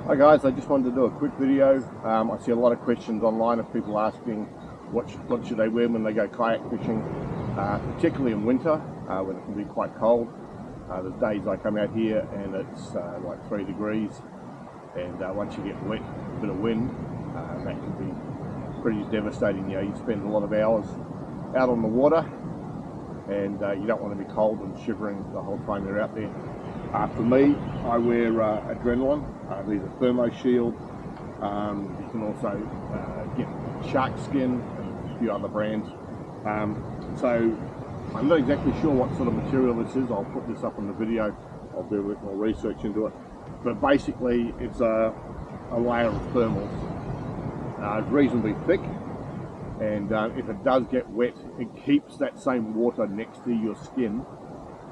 Hi guys, I just wanted to do a quick video. I see a lot of questions online of people asking what should they wear when they go kayak fishing, particularly in winter when it can be quite cold. There's days I come out here and it's like 3 degrees, and once you get wet, a bit of wind, that can be pretty devastating. You know, you spend a lot of hours out on the water and you don't want to be cold and shivering the whole time you're out there. For me, I wear Adrenaline. These are Thermo Shield. You can also get Shark Skin and a few other brands. So I'm not exactly sure what sort of material this is. I'll put this up in the video. I'll do a bit more research into it. But basically, it's a layer of thermals. It's reasonably thick, and if it does get wet, it keeps that same water next to your skin,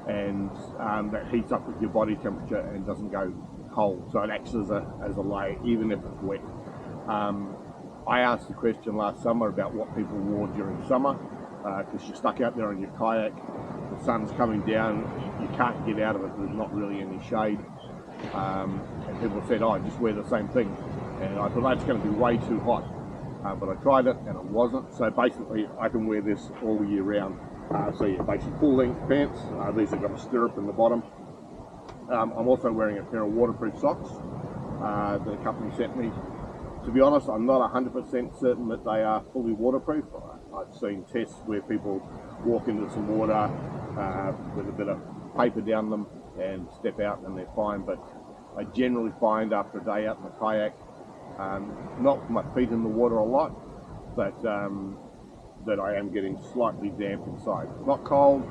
and that heats up with your body temperature and doesn't go cold. So it acts as a layer even if it's wet. I asked the question last summer about what people wore during summer, because you're stuck out there on your kayak, the sun's coming down, you can't get out of it, there's not really any shade, and people said, oh, just wear the same thing, and I thought that's going to be way too hot, but I tried it and it wasn't. So basically I can wear this all year round. So yeah, basically full length pants. These have got a stirrup in the bottom. I'm also wearing a pair of waterproof socks that the company sent me. To be honest, I'm not 100% certain that they are fully waterproof. I've seen tests where people walk into some water with a bit of paper down them and step out and they're fine, but I generally find after a day out in the kayak, not with my feet in the water a lot, but that I am getting slightly damp inside. Not cold,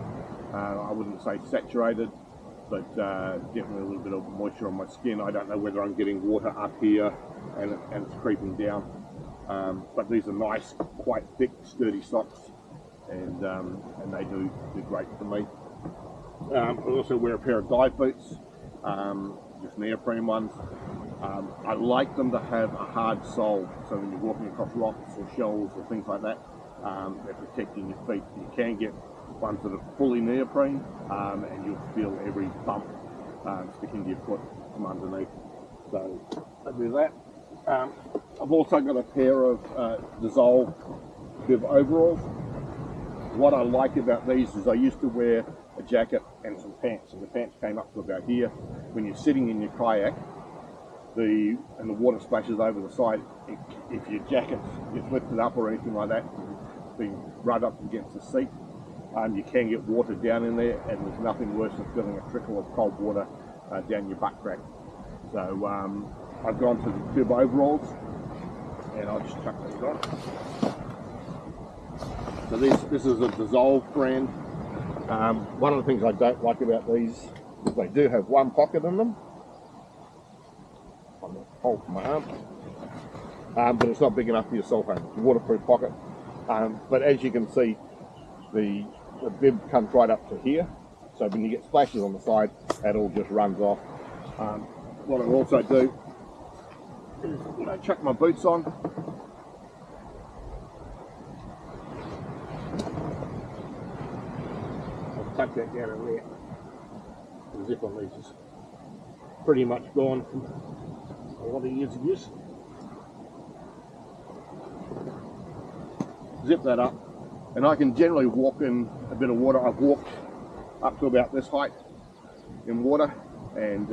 I wouldn't say saturated, but definitely a little bit of moisture on my skin. I don't know whether I'm getting water up here and it's creeping down. But these are nice, quite thick, sturdy socks, and they do great for me. I also wear a pair of dive boots, just neoprene ones. I like them to have a hard sole, so when you're walking across rocks or shells or things like that, they're protecting your feet. You can get ones that are fully neoprene, and you'll feel every bump sticking to your foot from underneath. So I do that. I've also got a pair of Dissolve bib overalls. What I like about these is I used to wear a jacket and some pants, and the pants came up to about here. When you're sitting in your kayak, and the water splashes over the side, if your jacket gets lifted up or anything like that, being rubbed up against the seat, you can get water down in there, and there's nothing worse than feeling a trickle of cold water down your butt crack. So I've gone to the bib overalls, and I'll just chuck these on. So this is a Dissolve brand. One of the things I don't like about these is they do have one pocket in them. I'm going to hold my arm, but it's not big enough for your cell phone. It's a waterproof pocket. But as you can see, the bib comes right up to here. So when you get splashes on the side, that all just runs off. What I'll also do is chuck my boots on. I'll tuck that down in there. The zip on these is pretty much gone from a lot of years of use. Zip that up, and I can generally walk in a bit of water. I've walked up to about this height in water, and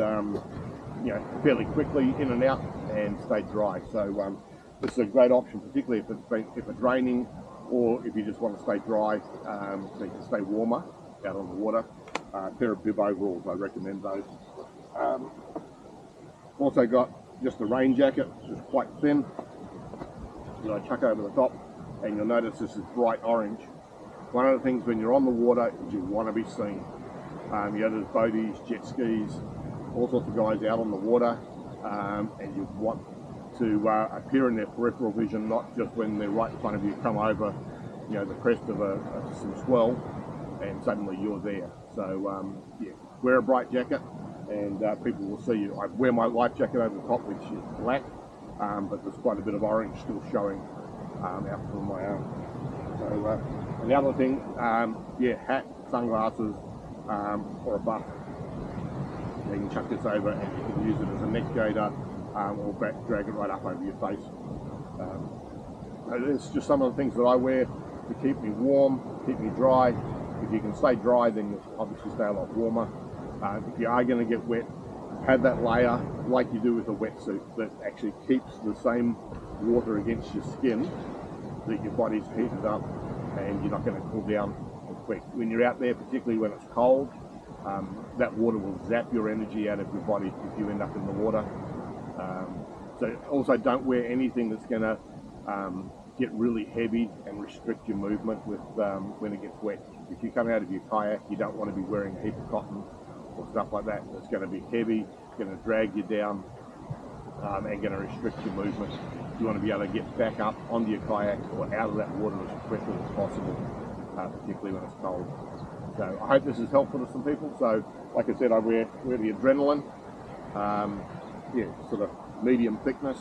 you know, fairly quickly in and out, and stay dry. So this is a great option, particularly if it's raining, or if you just want to stay dry, so you can stay warmer out on the water. A pair of bib overalls, I recommend those. Also got just a rain jacket, it's quite thin, that I chuck over the top, and you'll notice this is bright orange. One of the things when you're on the water is you want to be seen. You know, there's boaties, jet skis, all sorts of guys out on the water, and you want to appear in their peripheral vision, not just when they're right in front of you, come over, you know, the crest of some swell, and suddenly you're there. So yeah, wear a bright jacket, and people will see you. I wear my life jacket over the top, which is black, but there's quite a bit of orange still showing out from my arm. So and the other thing, yeah, hat, sunglasses, or a buff. You can chuck this over and you can use it as a neck gaiter, or drag it right up over your face. It's just some of the things that I wear to keep me warm, keep me dry. If you can stay dry, then you'll obviously stay a lot warmer. If you are going to get wet, have that layer like you do with a wetsuit that actually keeps the same water against your skin, that your body's heated up and you're not going to cool down quick. When you're out there, particularly when it's cold, that water will zap your energy out of your body if you end up in the water. So also don't wear anything that's going to get really heavy and restrict your movement with when it gets wet. If you come out of your kayak, you don't want to be wearing a heap of cotton or stuff like that. It's going to be heavy, it's going to drag you down, and going to restrict your movement. You want to be able to get back up onto your kayak or out of that water as quickly as possible, particularly when it's cold. So I hope this is helpful to some people. So like I said, I wear the Adrenaline, sort of medium thickness.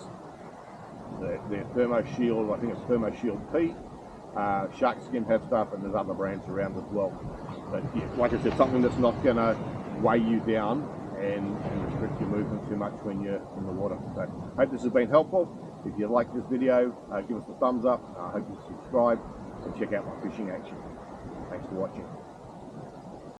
Their Thermo Shield, I think it's Thermo Shield P. Shark Skin have stuff, and there's other brands around as well. But yeah, like I said, something that's not going to weigh you down and restrict your movement too much when you're in the water. So I hope this has been helpful. If you like this video, give us a thumbs up. I hope you subscribe and check out my fishing action. Thanks for watching.